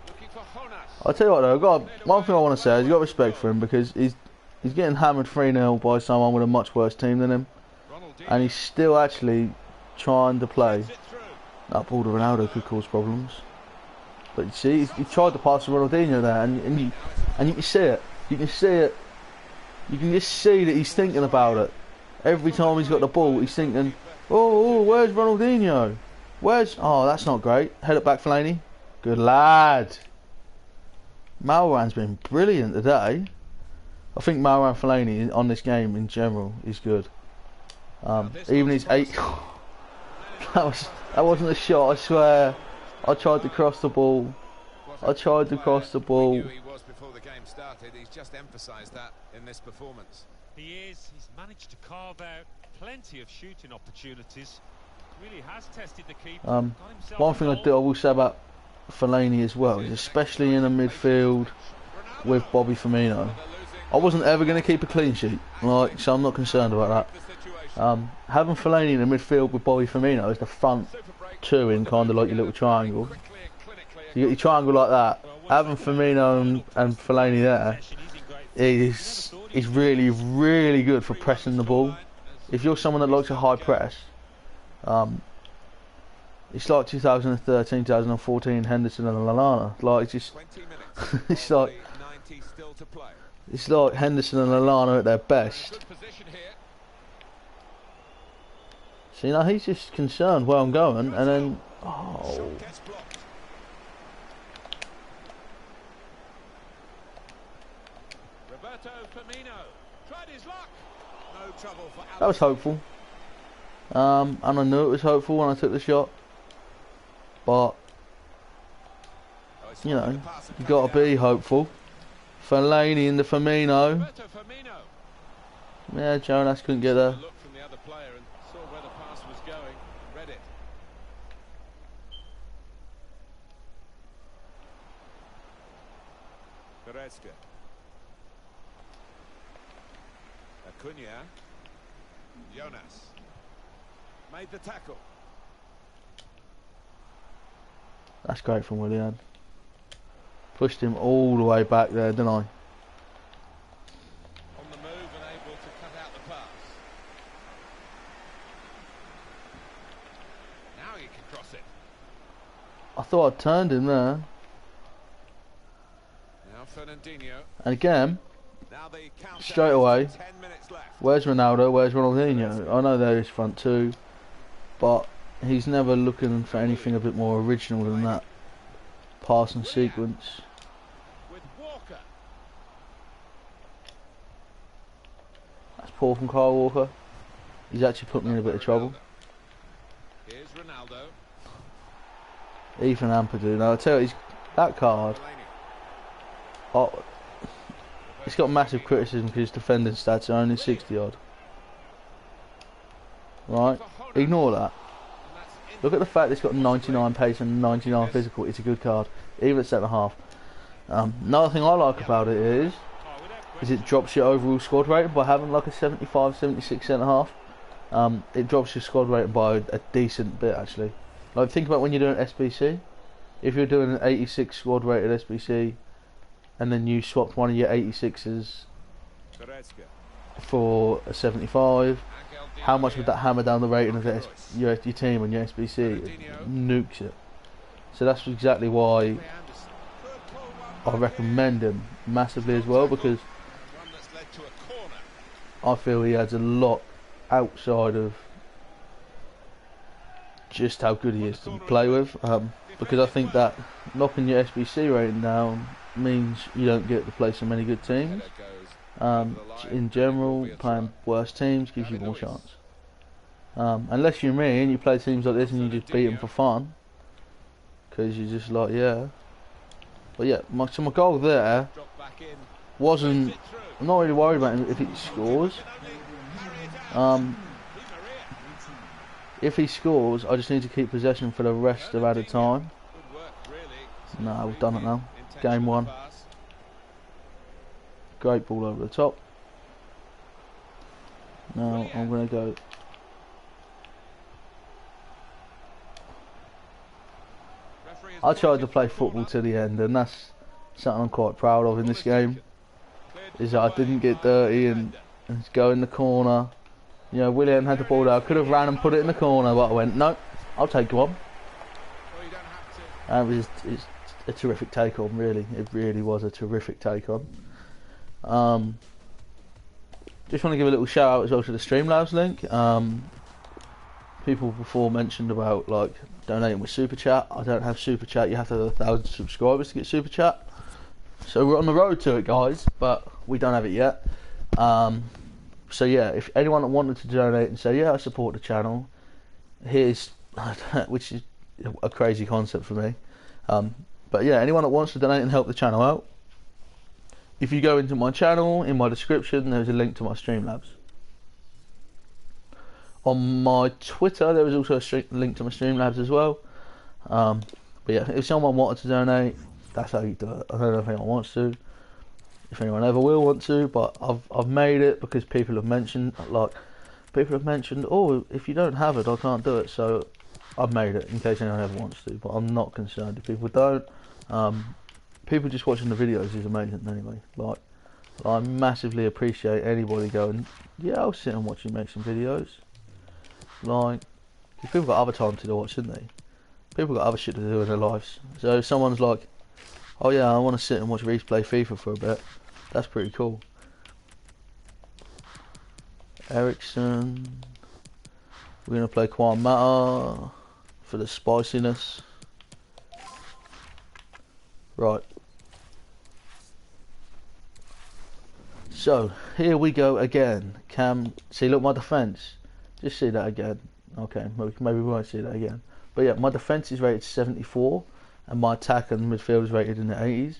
Looking for Jonas. I'll tell you what though, one thing I want to say is you've got respect for him, because he's getting hammered 3-0 by someone with a much worse team than him, and he's still actually trying to play. That ball to Ronaldo could cause problems, but you see, he tried to pass to Ronaldinho there, and you can see it. You can see it. You can just see that he's thinking about it. Every time he's got the ball, he's thinking, oh, where's Ronaldinho? Oh, that's not great. Head it back, Fellaini. Good lad. Malran's been brilliant today. I think Malran Fellaini on this game in general is good. Even his 8. that wasn't a shot, I swear. I tried to cross the ball. He's just emphasised that in this performance. He's managed to carve out plenty of shooting opportunities. Really has tested the keeper. One thing I will say about Fellaini as well is, especially in the midfield with Bobby Firmino, I wasn't ever going to keep a clean sheet, like, so I'm not concerned about that. Having Fellaini in the midfield with Bobby Firmino as the front two in kind of like your little triangle. So you get your triangle like that. Having Firmino and Fellaini there is really, really good for pressing the ball. If you're someone that likes a high press, it's like 2013, 2014 Henderson and Lallana. Like, it's just, it's like Henderson and Lallana at their best. See, now he's just concerned where I'm going, and then that was hopeful. And I knew it was hopeful when I took the shot. But you know, you got to be hopeful. Fellaini in the Firmino. Yeah, Jonas couldn't get there. Acunha. Jonas made the tackle. That's great from Willian. Pushed him all the way back there, didn't I? across it. I thought I turned him there. Now Fernandinho. And again, Now the countdown straight away, is 10 minutes left. where's Ronaldo, where's Ronaldinho? I know they're his front two, but he's never looking for anything a bit more original than that passing sequence. With Walker. That's poor from Kyle Walker. He's actually put me in a bit of trouble. Here's Ronaldo. Ethan Ampadu. Now I tell you, that card. Oh, it's got massive criticism because his defending stats are only 60 odd. Right, ignore that. Look at the fact that it's got 99 pace and 99 physical. It's a good card, even at centre half. Another thing I like about it is it drops your overall squad rating by having like a 75, 76 centre half. It drops your squad rating by a decent bit actually. Like think about when you're doing SBC. If you're doing an 86 squad rated SBC, and then you swapped one of your 86s for a 75, how much would that hammer down the rating of your team and your SBC? It nukes it. So that's exactly why I recommend him massively as well, because I feel he adds a lot outside of just how good he is to play with. Because I think that knocking your SBC rating down means you don't get to play so many good teams. In general, playing worse teams gives you more chance. Unless you're me and you play teams like this and you just beat them for fun, because you're just like, yeah. But yeah, my goal there wasn't. I'm not really worried about him if he scores. If he scores, I just need to keep possession for the rest of added time. No, we've done it now. Game 1. Great ball over the top. Now I'm going to go. I tried to play football to the end, and that's something I'm quite proud of in this game. Is that I didn't get dirty and go in the corner. You know, William had the ball there. I could have ran and put it in the corner, but I went, no, I'll take one. And it's a terrific take on, really. It really was a terrific take on. Just want to give a little shout out as well to the Streamlabs link. People before mentioned about like donating with Super Chat. I don't have Super Chat. You have to have 1,000 subscribers to get Super Chat. So we're on the road to it, guys, but we don't have it yet. So yeah, if anyone that wanted to donate and say, yeah, I support the channel, here's, which is a crazy concept for me. But yeah, anyone that wants to donate and help the channel out, if you go into my channel, in my description, there's a link to my Streamlabs. On my Twitter, there was also a link to my Streamlabs as well. But yeah, if someone wanted to donate, that's how you do it. I don't know if anyone wants to, if anyone ever will want to, but I've made it because people have mentioned, oh, if you don't have it, I can't do it. So I've made it in case anyone ever wants to, but I'm not concerned if people don't. People just watching the videos is amazing anyway. Like, I massively appreciate anybody going, yeah, I'll sit and watch you make some videos. Like, because people got other time to watch, didn't they? People got other shit to do in their lives. So if someone's like, oh yeah, I want to sit and watch Reece play FIFA for a bit, that's pretty cool. Ericsson. We're going to play Quan Mata for the spiciness. Right. So, here we go again. See, look, my defence. Just see that again. Okay, maybe we won't see that again. But yeah, my defence is rated 74, and my attack and midfield is rated in the 80s.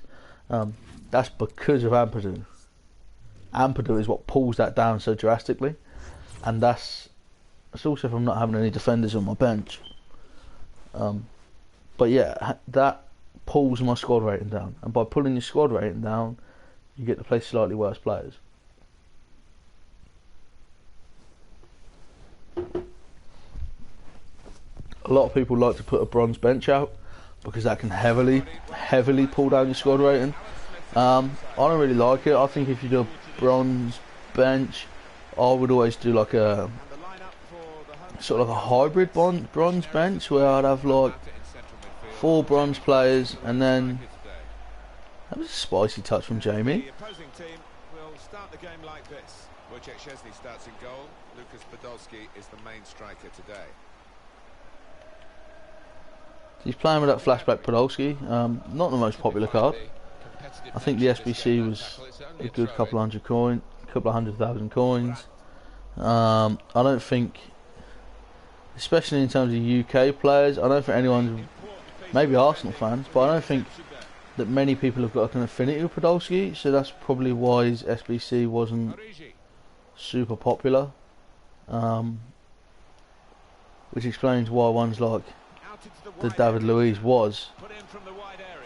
That's because of Ampadu. Ampadu is what pulls that down so drastically, and that's also from not having any defenders on my bench. But yeah, that pulls my squad rating down, and by pulling your squad rating down, you get to play slightly worse players. A lot of people like to put a bronze bench out because that can heavily pull down your squad rating. I don't really like it. I think if you do a bronze bench, I would always do like a sort of like a hybrid bronze bench where I'd have like 4 bronze players, and then that was a spicy touch from Jamie. The opposing team will start the game like this. Wojciech Szczesny starts in goal. Lucas Podolski is the main striker today. He's playing with that flashback Podolski. Not the most popular card. I think the SBC was a good couple of 100,000 coins. I don't think, especially in terms of UK players, I don't think anyone's, maybe Arsenal fans, but I don't think that many people have got an affinity with Podolski, so that's probably why his SBC wasn't super popular. Which explains why ones like the David Luiz was.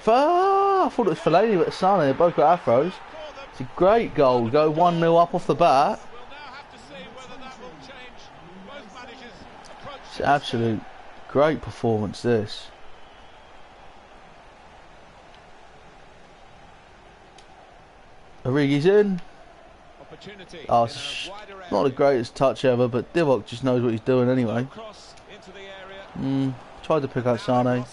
I thought it was Fellaini but Sane, they both got afros. It's a great goal, go 1-0 up off the bat. It's an absolute great performance this. Origi's in. Oh, it's not the greatest touch ever, but Divock just knows what he's doing anyway. Tried to pick out Sane.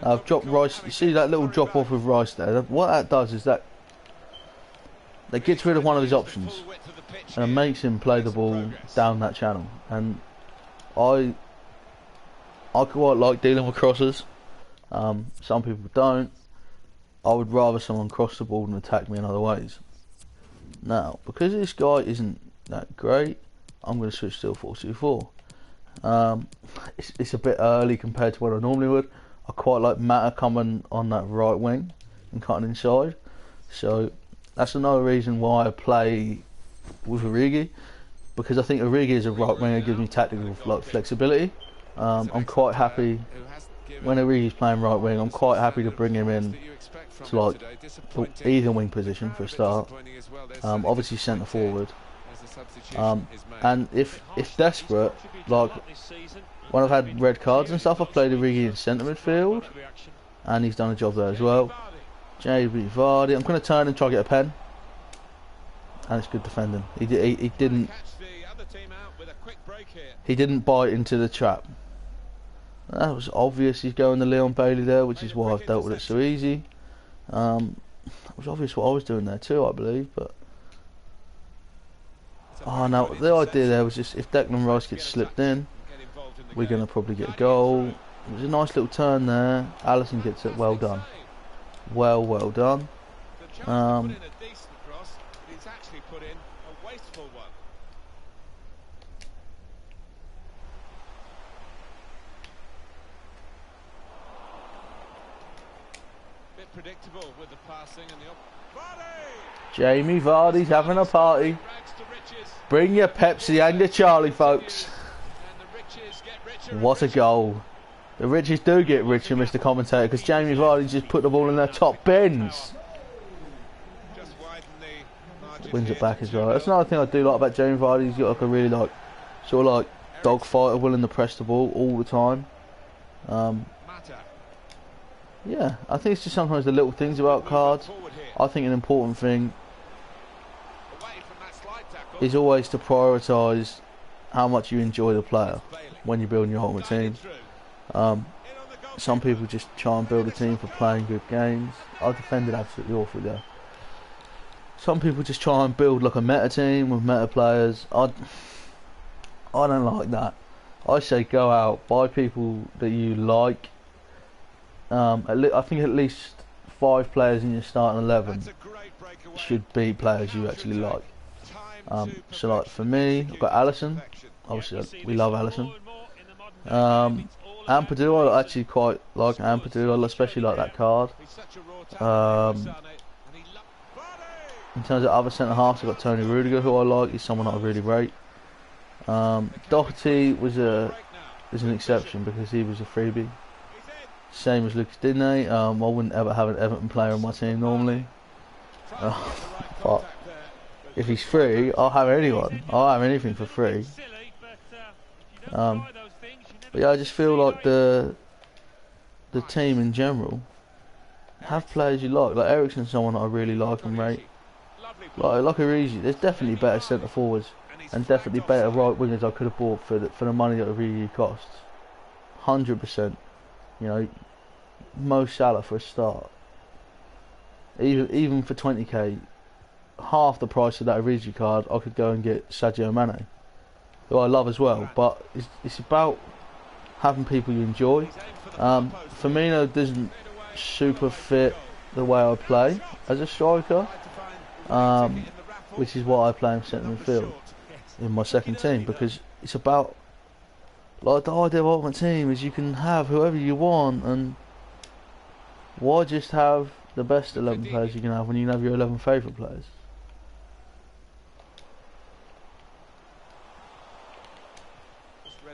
I've dropped Rice. You see that little drop off with Rice there? What that does is that gets rid of one of his options and it makes him play the ball down that channel. And I quite like dealing with crosses. Some people don't. I would rather someone cross the ball than attack me in other ways. Now, because this guy isn't that great, I'm going to switch to a 4-2-4. It's a bit early compared to what I normally would. I quite like Mata coming on that right wing and cutting inside. So that's another reason why I play with Origi, because I think Origi as a right winger gives me tactical flexibility. I'm quite happy when Origi's playing right wing. I'm quite happy to bring him in to like either wing position for a start. Obviously centre forward. And if desperate, like when I've had red cards and stuff, I've played Origi in centre midfield, and he's done a job there as well. JB Vardy, I'm going to turn and try to get a pen, and it's good defending. He didn't bite into the trap. That was obvious. He's going to Leon Bailey there, which is why I've dealt with it so easy. It was obvious what I was doing there too, I believe, but no, the idea there was just if Declan Rice gets slipped in, we're going to probably get a goal. It was a nice little turn there. Alisson gets it. Well done. Well done. Predictable with the passing and the Jamie Vardy's having a party. Bring your Pepsi and your Charlie, folks. What a goal. The riches do get richer, Mr. Commentator, because Jamie Vardy just put the ball in their top bins. Wins it back as well. That's another thing I do like about Jamie Vardy. He's got like a really sort of like dogfighter, willing to press the ball all the time. Yeah, I think it's just sometimes the little things about cards. I think an important thing is always to prioritise how much you enjoy the player when you're building your ultimate team. Some people just try and build a team for playing good games. I defended absolutely awfully there. Some people just try and build like a meta team with meta players. I don't like that. I say go out, buy people that you like. I think at least 5 players in your starting 11 should be players you actually like. So like for me, I've got Alisson. Obviously we love Alisson. Ampadu, I actually quite like Ampadu. I especially like that card. In terms of other centre halves, I've got Tony Rudiger, who I like. He's someone that I really rate. Doherty was an exception because he was a freebie. Same as Lucas Digne. I wouldn't ever have an Everton player on my team normally. But if he's free, I'll have anyone. I'll have anything for free. But yeah, I just feel like the team in general have players you like. Like Eriksen's someone that I really like and rate. Like Origi, there's definitely better centre forwards and definitely better right wingers I could have bought for the money that it really costs. 100%. You know, Mo Salah for a start. Even for 20k, half the price of that Origi card, I could go and get Sadio Mane, who I love as well. But it's about having people you enjoy. Firmino doesn't super fit the way I play as a striker, which is why I play him centre midfield in my second team, because it's about, like, the idea of Ultimate Team is you can have whoever you want, and why just have the best 11 players you can have when you can have your 11 favourite players?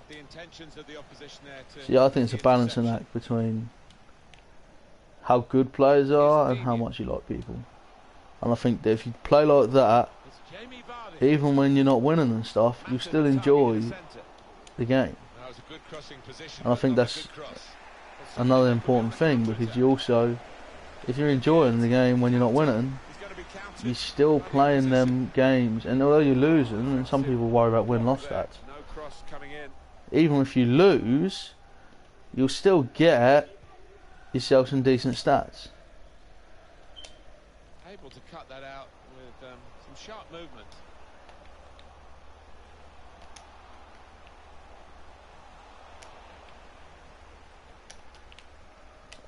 The intentions of the opposition there to See, I think it's a balancing act between how good players are and how much you like people. And I think that if you play like that, even when you're not winning and stuff, you still enjoy the game. And I think that's another important thing, because you also, if you're enjoying the game when you're not winning, you're still playing them games. And although you're losing, and some people worry about win-loss stats, even if you lose, you'll still get yourself some decent stats. Able to cut that out with some sharp movement.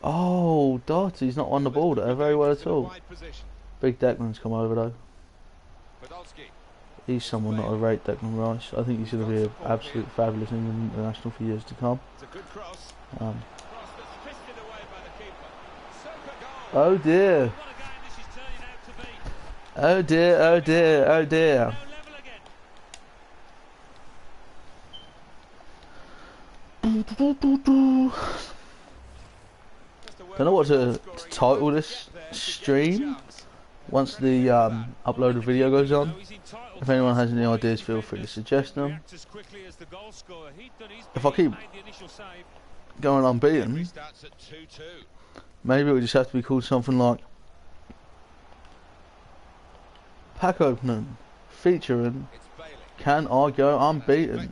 Oh, Doherty's not on the ball there very well at all. Big Declan's come over though. He's someone that I rate, Declan Rice. I think he's going to be an absolute fabulous England international for years to come. Oh dear. Oh dear, oh dear, oh dear. Don't know what to title this stream once the uploaded video goes on. If anyone has any ideas, feel free to suggest them. If I keep going unbeaten, maybe it would just have to be called something like Pack Opening featuring Can I Go Unbeaten?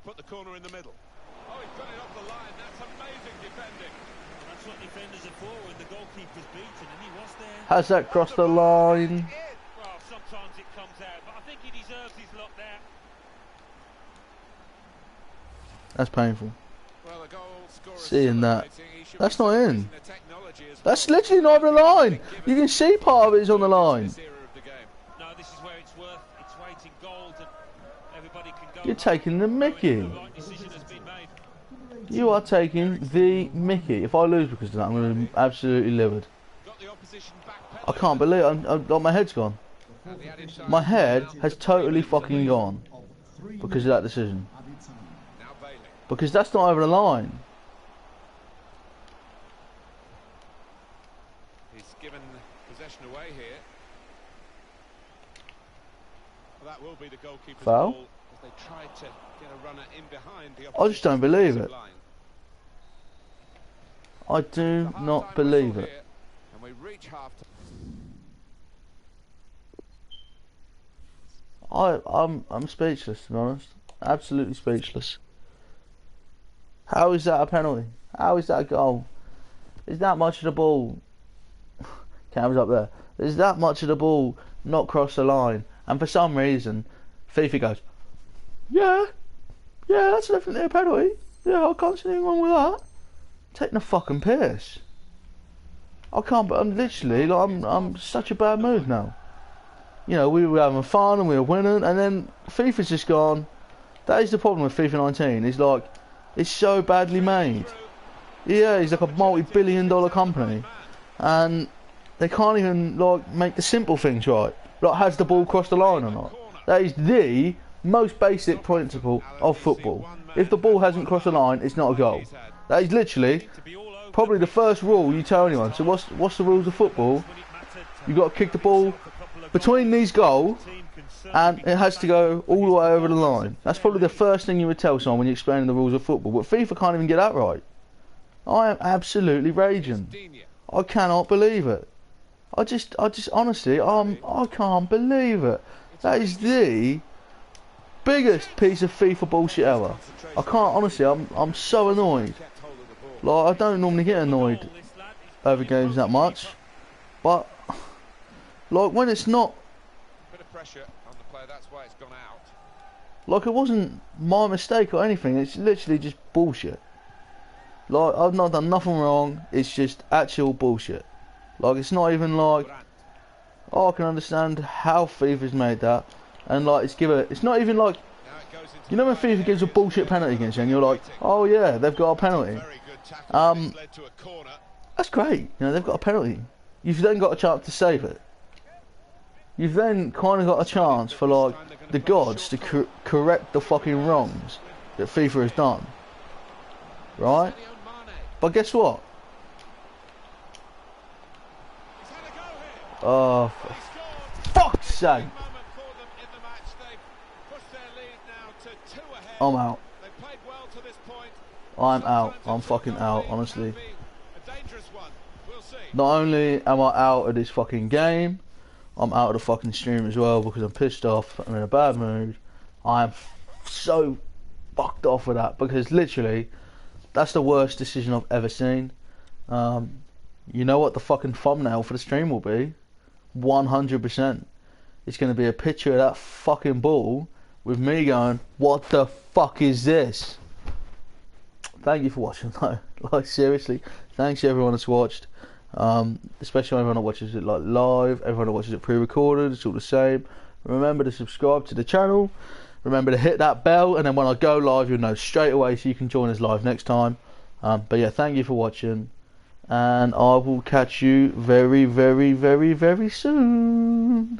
Put the corner in the middle. Oh, he's got it off the line. That's amazing defending. That's what defenders are for when the goalkeeper's beaten, and he was there. Has that crossed the line? Well, sometimes it comes out, but I think he deserves his lot there. That's painful. Well, the goal scorer Seeing that. That's not in. That's literally not over the line. You can see part of it is on the line. No, this is where it's worth its weight in gold, and everybody can go. You're taking the mickey. The right decision has been made. You are taking the mickey. If I lose because of that, I'm going to be absolutely livid. I can't believe it. My head's gone. My head has totally fucking gone because of that decision. Because that's not over the line. He's given possession away here. Well, that will be the goalkeeper's Foul? goal as they tried to get a runner in behind the I just don't believe it. line. I do not believe it. And we reach half I'm speechless, to be honest. Absolutely speechless. How is that a penalty? How is that a goal? Is that much of the ball? Cam's up there. Is that much of the ball not cross the line? And for some reason, FIFA goes, yeah, that's definitely a penalty. Yeah, I can't see anything wrong with that. Taking a fucking piss. I can't. But I'm literally like I'm such a bad mood now. You know, we were having fun and we were winning, and then FIFA's just gone. That is the problem with FIFA 19. It's like, it's so badly made. Yeah, it's like a multi-billion-dollar company, and they can't even like make the simple things right. Like, has the ball crossed the line or not? That is the most basic principle of football. If the ball hasn't crossed the line, it's not a goal. That is literally probably the first rule you tell anyone. So what's the rules of football? You've got to kick the ball between these goals. and it has to go all the way over the line. That's probably the first thing you would tell someone when you're explaining the rules of football. But FIFA can't even get that right. I am absolutely raging. I cannot believe it. I just honestly, I can't believe it. That is the biggest piece of FIFA bullshit ever. I can't, honestly, I'm so annoyed. Like, I don't normally get annoyed over games that much, but like when it's not, Bit of pressure on the player, that's why it's gone out. like it wasn't my mistake or anything, it's literally just bullshit. Like, I've not done nothing wrong, it's just actual bullshit. Like, it's not even like, oh, I can understand how FIFA's made that, and like, it's not even like, you know when FIFA gives a bullshit penalty against you and you're like, oh yeah, they've got a penalty. That's great, you know, they've got a penalty. You've then got a chance to save it. You've then kind of got a chance for like the gods to correct the fucking wrongs that FIFA has done, right? But guess what? Oh, for fuck's sake! I'm out. I'm out. I'm fucking out, honestly. Not only am I out of this fucking game, I'm out of the fucking stream as well because I'm pissed off. I'm in a bad mood. I'm so fucked off with that because literally, that's the worst decision I've ever seen. You know what the fucking thumbnail for the stream will be? 100%. It's going to be a picture of that fucking ball with me going, what the fuck is this? Thank you for watching though. Like, seriously, thanks to everyone that's watched. Especially everyone that watches it like live, everyone that watches it pre-recorded, it's all the same. Remember to subscribe to the channel. Remember to hit that bell, and then when I go live, you'll know straight away so you can join us live next time. But yeah, thank you for watching, and I will catch you very, very, very, very soon.